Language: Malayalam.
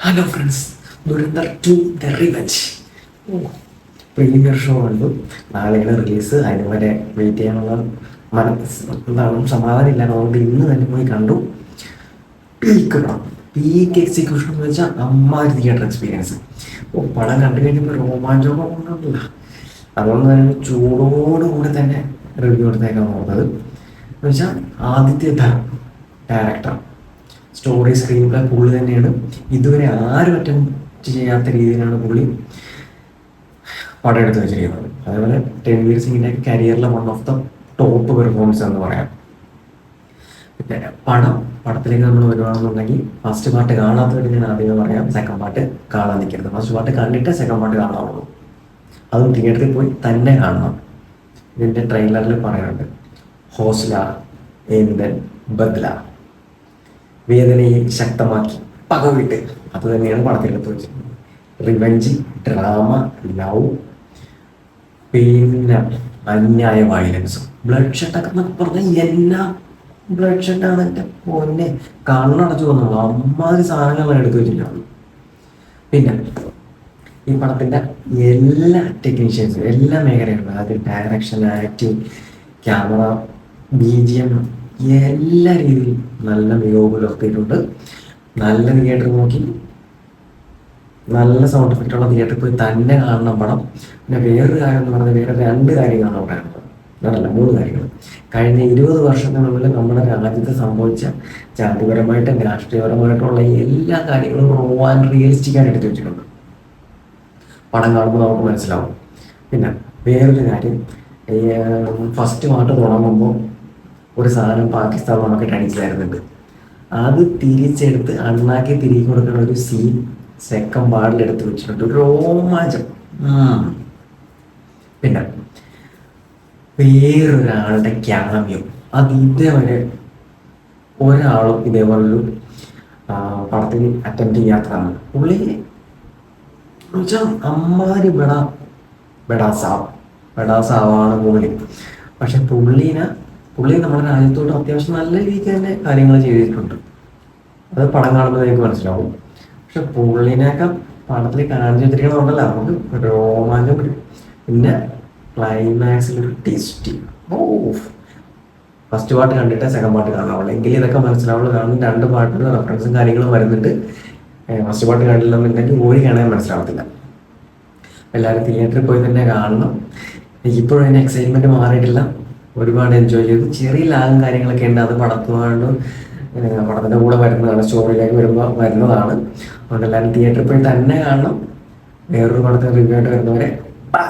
Hello friends, Dhurandhar 2 the revenge. Premiere show കണ്ടു. നാളെയാണ് റിലീസ്. അതിന് വരെ വെയിറ്റ് ചെയ്യാനുള്ള എന്താണ് സമാധാനം ഇല്ലാതെ അതുകൊണ്ട് ഇന്ന് തന്നെ പോയി കണ്ടു. പീക്ക് പടം, പീക്ക് എക്സിക്യൂഷൻ എന്ന് വെച്ചാൽ അമ്മാതിരി തിയേറ്റർ എക്സ്പീരിയൻസ്. പടം കണ്ടു കഴിഞ്ഞപ്പോൾ രോമാഞ്ചമൊക്കെ കൊണ്ടുണ്ടല്ല. അതുകൊണ്ട് തന്നെ ചൂടോടുകൂടി തന്നെ റിവ്യൂ എടുത്തേക്കാൻ പോകുന്നത് എന്ന് വെച്ചാൽ Aditya Dhar director, story screen play പുള്ളി തന്നെയാണ്. ഇതുവരെ ആരും അറ്റംപ്റ്റ് ചെയ്യാത്ത രീതിയിലാണ് പുള്ളി പടം എടുത്ത് വെച്ചിരിക്കുന്നത്. അതേപോലെ രൺവീർ സിംഗിൻ്റെ കരിയറിലെ one of the top performance എന്ന് പറയാം. പിന്നെ പടത്തിലേക്ക് നമ്മൾ വരുവാണെന്നുണ്ടെങ്കിൽ ഫസ്റ്റ് പാർട്ട് കാണാത്തവർ ഞാൻ ആദ്യമേ പറയാം, സെക്കൻഡ് പാർട്ട് കാണാൻ നിൽക്കരുത്. ഫസ്റ്റ് പാർട്ട് കണ്ടിട്ട് സെക്കൻഡ് പാർട്ട് കാണാവുള്ളൂ. അതും തിയേറ്ററിൽ പോയി തന്നെ കാണണം. ഇതിൻ്റെ ട്രെയിലറിൽ പറയുന്നുണ്ട്, ഹോസ്ല ഏന്തൻ ബദ്ല, വേദനയെ ശക്തമാക്കി പകവിട്ട്. അത് തന്നെയാണ് പടത്തിലെടുത്ത് വെച്ചിരിക്കുന്നത്. റിവെഞ്ച്, ഡ്രാമ, ലവ്, പിന്നെ അന്യായ വയലൻസും ബ്ലഡ് ഷെഡൊക്കെ എന്നൊക്കെ പറഞ്ഞാൽ എല്ലാ ബ്ലഡ് ഷെഡാണ്. എൻ്റെ പൊന്നെ, കണ്ണടച്ചു വന്നുള്ളൂ. അമ്മാതിരി സാധനങ്ങളാണ് എടുത്തു വെച്ചിരിക്കുന്നത്. പിന്നെ ഈ പടത്തിൻ്റെ എല്ലാ ടെക്നീഷ്യൻസും എല്ലാ മേഖലകളും, അതായത് ഡയറക്ഷൻ, ആക്ടിങ്, ക്യാമറ, BGM, എല്ലാ രീതിയിലും നല്ല മികവ് പുലർത്തിയിട്ടുണ്ട്. നല്ല തിയേറ്റർ നോക്കി നല്ല സൗണ്ട് എഫക്റ്റുള്ള തിയേറ്ററിൽ പോയി തന്നെ കാണണം പടം. പിന്നെ വേറൊരു കാര്യം എന്ന് പറഞ്ഞാൽ വേറെ 2 കാര്യങ്ങളാണ് പറയാനുള്ളത്. അതല്ല, 3 കാര്യങ്ങൾ. കഴിഞ്ഞ 20 വർഷത്തിനുള്ളിൽ നമ്മുടെ രാജ്യത്ത് സംഭവിച്ച ജാതിപരമായിട്ടും രാഷ്ട്രീയപരമായിട്ടുള്ള എല്ലാ കാര്യങ്ങളും റോ ആൻഡ് റിയലിസ്റ്റിക്കായിട്ട് എടുത്തു വെച്ചിട്ടുണ്ട്. പടം കാണുമ്പോൾ നമുക്ക് മനസ്സിലാവും. പിന്നെ വേറൊരു കാര്യം, ഫസ്റ്റ് പാർട്ട് തുടങ്ങുമ്പോൾ ഒരു സാധനം പാകിസ്ഥാൻ നമുക്ക് അടിച്ചായിരുന്നുണ്ട്. അത് തിരിച്ചെടുത്ത് അണ്ണാക്കി തിരികെ കൊടുക്കുന്ന ഒരു സീൻ സെക്കൻഡ് പാർട്ടിൽ എടുത്ത് വെച്ചിട്ടുണ്ട്. ഒരു രോമാഞ്ചം. പിന്നെ വേറൊരാളുടെ ക്യാമിയോ, അത് ഇതേവരെ ഒരാളും ഇതേപോലൊരു പടത്തിൽ അറ്റംപ്റ്റ് ചെയ്യാത്തതാണ്. പുള്ളി എന്നുവെച്ചാൽ അമ്മാതിരി ബെടാസാവാണ് പുള്ളി. പക്ഷെ പുള്ളി നമ്മുടെ രാജ്യത്തോട് അത്യാവശ്യം നല്ല രീതിക്ക് തന്നെ കാര്യങ്ങൾ ചെയ്തിട്ടുണ്ട്. അത് പടം കാണുമ്പോൾ എനിക്ക് മനസ്സിലാവും. പക്ഷെ പുള്ളിനെയൊക്കെ പടത്തിൽ കാണിച്ചു വെച്ചിരിക്കണമെന്നല്ല, നമുക്ക് രോമാഞ്ചം വരും. പിന്നെ ക്ലൈമാക്സിലൊരു ട്വിസ്റ്റ്. ഫസ്റ്റ് പാർട്ട് കണ്ടിട്ട് സെക്കൻഡ് പാർട്ട് കാണാവുള്ളൂ, എങ്കിൽ ഇതൊക്കെ മനസ്സിലാവുള്ളൂ. കാരണം 2 പാർട്ടിൽ റെഫറൻസും കാര്യങ്ങളും വരുന്നുണ്ട്. ഫസ്റ്റ് പാർട്ട് കണ്ടില്ലെന്നുണ്ടെങ്കിൽ ഒരു കാണാൻ മനസ്സിലാവത്തില്ല. എല്ലാവരും തിയേറ്ററിൽ പോയി തന്നെ കാണണം. ഇപ്പോഴും അതിൻ്റെ എക്സൈറ്റ്മെൻറ്റ് മാറിയിട്ടില്ല. ഒരുപാട് എൻജോയ് ചെയ്തു. ചെറിയ ലാഗും കാര്യങ്ങളൊക്കെ ഉണ്ട്. അത് പടത്തിൻ്റെ കൂടെ വരുന്നതാണ്, സ്റ്റോറിയിലേക്ക് വരുന്നതാണ്. അതുകൊണ്ട് എല്ലാവരും തിയേറ്ററിൽ പോയി തന്നെ കാണണം. വേറൊരു പടത്തിന് റിവ്യൂ ആയിട്ട് വരുന്നവരെ ബൈ.